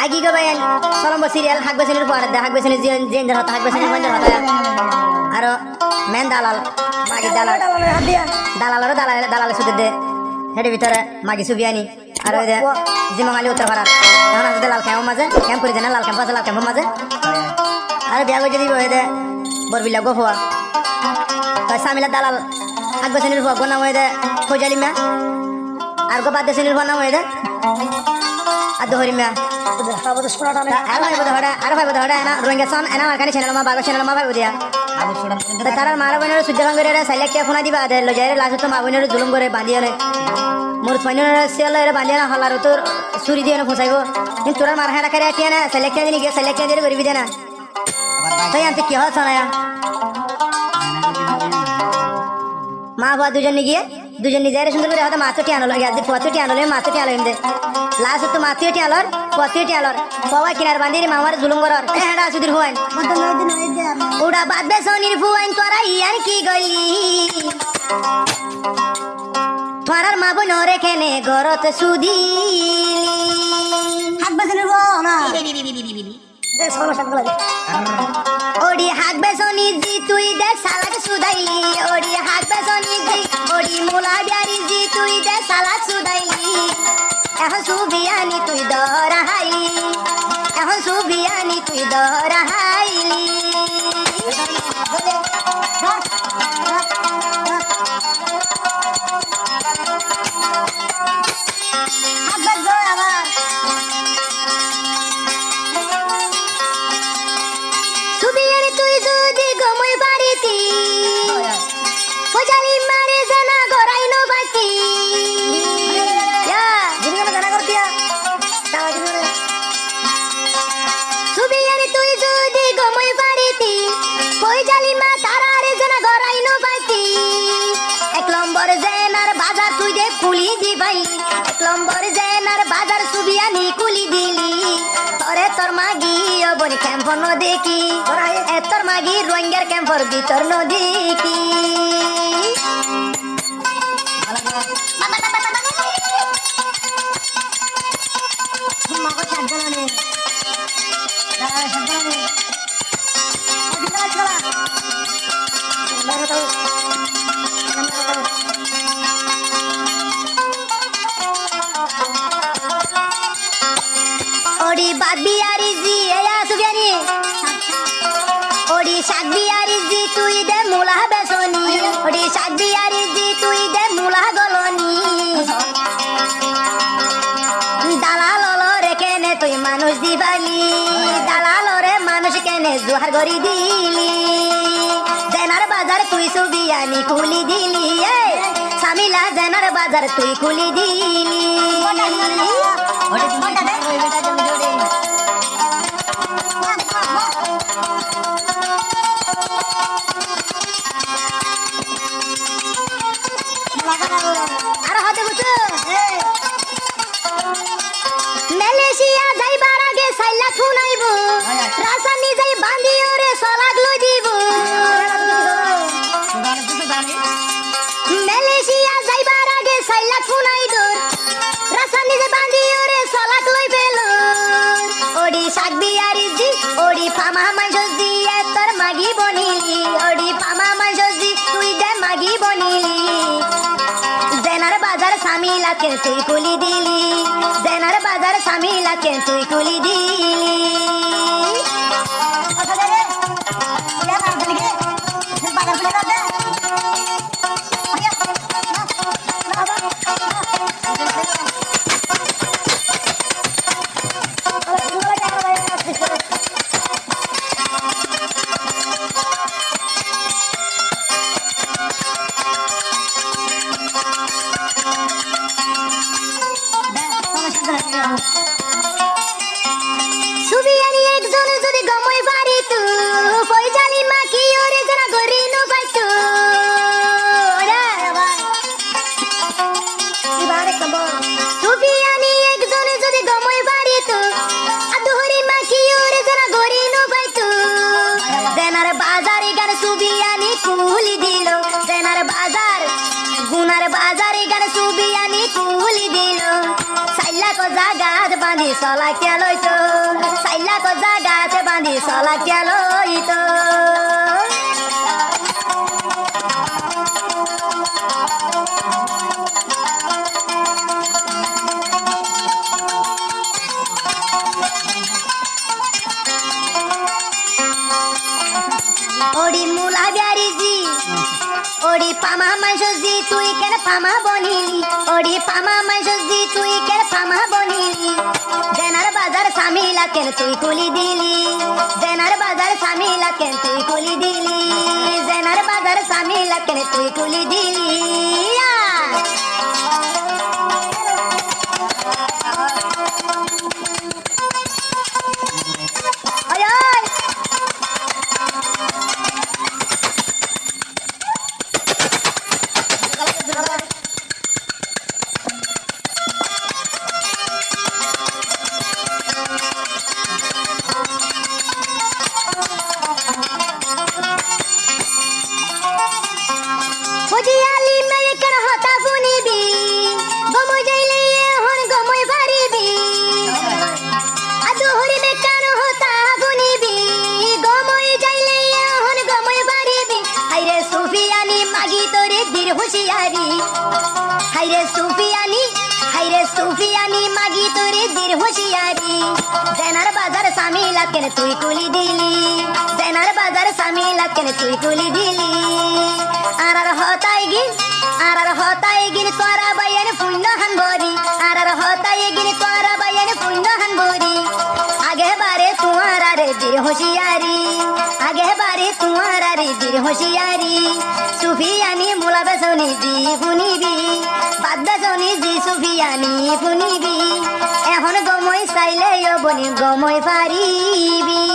আগে গো ভাই সলম্ব সিরিয়াল হাক বেসনের পরে হাক বেসনের জেঞ্জার হতা হাক বেসনের মঞ্জার হতা আর মেন দালাল মাগি দালাল দালাল দালাল সুদে দে হেডে ভিতরে মাগি সুবিয়ানি আর ওই যে জিমামালি উত্তর ভাড়া তখন আসতে লাল ক্যাম্প মাঝে ক্যাম্প করে জানা লাল ক্যাম্প আছে লাল ক্যাম্প মাঝে আর বিয়া করে দিব হয়ে দে বরবিলা গোফুয়া তাই সামিলা দালাল হাক বেসনের পর গোনা হয়ে দে ফৌজালি মিয়া আর গো বাদ দেশের নাম হয়ে দে আর দোহরি মিয়া আর ভাই বোধ হড়া রোহিঙ্গা সন এনা মারকানি চ্যানেল মা বাগো চ্যানেল মা ভাই বুদিয়া তারা মারা বোনের সূর্য ভাঙ্গরে সাইলেক কে ফোনা দিবা দে লজারে লাস্ট তো মা বোনের জুলুম করে বাঁধিয়ে নে মোর ফাইনের সেলে বাঁধিয়ে না হলার তোর ছুরি দিয়ে না ফসাইবো কিন্তু তোরা মার হেডা করে আটিয়া না সাইলেক কে দিনি গে সাইলেক কে দিয়ে করবি দে না তাই আনতে কি হয় শোনায়া মা বাবা দুজন নিজের সুন্দর করে হয়তো মাছটি আনলো আজ পথটি আনলো মাছটি আনলো এমনি লাস্ট তো মাছটি আলোর পথটি আলোর বাবা কিনার বান্দির মামার জুলুম করার হ্যাঁ সুধীর হুয়াইন ওটা বাদবে সোনির হুয়াইন তোরা ইয়ার কি গলি তোরার মা বোন রেখেনে ঘরত সুধি হাক বেসনের না ওডি হাক বেসনি জি তুই দে সালাক সুদাইলি ওডি হাক বেসনি জি ওডি মুলা বিয়ারি জি তুই দে সালাক সুদাইলি এখন সুবিয়ানি তুই দরাহাইলি এখন সুবিয়ানি তুই দরাহাইলি ক্যাম্প নদী কি এতর মাগি রোহিঙ্গার ক্যাম্পর ভিতর নদী কি ওডি বাদ বিয়ারি জি ওডি শাক বিয়ারি জি তুই দে মুলা বেসনি ওডি শাক বিয়ারি জি তুই দে মুলা গলনি দালাল রে কেনে তুই মানুষ দিবালি দালাল রে মানুষ কেনে জোহার গরি দিলি জেনার বাজার তুই সুবিয়ানি খুলি দিলি সামিলা জেনার বাজার তুই খুলি দিলি আর হতে বুঝছো মালয়েশিয়া যাইবার আগে সাইলা থুনাইব রাসানি যাই বান্দিও রে সলাগ লই দিব মালয়েশিয়া যাইবার আগে সাইলা থুনাইব রাসানি যাই বান্দিও রে সলাগ লই পেল ওডি শাক বিয়ারি জি ওডি ফামা মাইজস দি তোর মাগি বনিলি ওডি ফামা মাইজস দি তুই দে মাগি বনিলি জেনার বাজার সামিলা কে তুই কুলি দিলি জেনার বাজার সামিলা কে তুই কুলি দিলি সুবিয়ানি একজন যদি গমই পারি তু পয়জালি মা কি ওরে জনা গরিনো পাইতু সুবিয়ানি একজন যদি গমই পারি তু আদুহরি মা কি ওরে জনা গরিনো পাইতু জেনার বাজারে গান সুবিয়ানি কুলি দিল জেনার বাজার গুনার বাজারে গান সুবিয়ানি কুলি দিল সাইলা জাগাত বান্ধি চলাকিয়া লইতো চাইলা কো জাগাত বান্ধি চলাকিয়া লইতো ওডি মুলা বিয়ারিজি ওডি পামা মাইসজি তুই কেন পামা বনিলি ওডি পামা মাইসজি তুই কেন পামা বনিলি জেনার বাজার সামিলা কেন তুই কুলি দিলি জেনার বাজার সামিলা কেন তুই কুলি দিলি জেনার বাজার সামিলা কেন তুই কুলি দিলি বুঝিয়ালি মেয়ে কেন হতা শুনিবি গমই যাইলে হন গমই ভারিবি আদু হরিবে কেন হতা শুনিবি গমই যাইলে হন গমই ভারিবি হাইরে সুফিয়ানি মাগি তোরে বীর হুঁশিয়ারি হাইরে সুফিয়ানি মাগি তোরে বীর হুঁশিয়ারি জেনার বাজার সামিলা কেন তুই কুলি দিলি জেনার বাজার সামিলা কেন তুই কুলি দিলি আর হতাই গিন তোরা বাইয়ের পুণ্য হানবরি আর হতাই গিন তোরা বাইয়ের পুণ্য হানবরি আগে বারে তোমারা রে বীর হুঁশিয়ারি আগে বারে তোমারা রে বীর হুঁশিয়ারি সুফিয়ানি মুলা বেসনি দি ফুনিবি বাদ বেসনি জি সুফিয়ানি ফুনিবি এখন গমই চাইলে বনি গমই পারিবি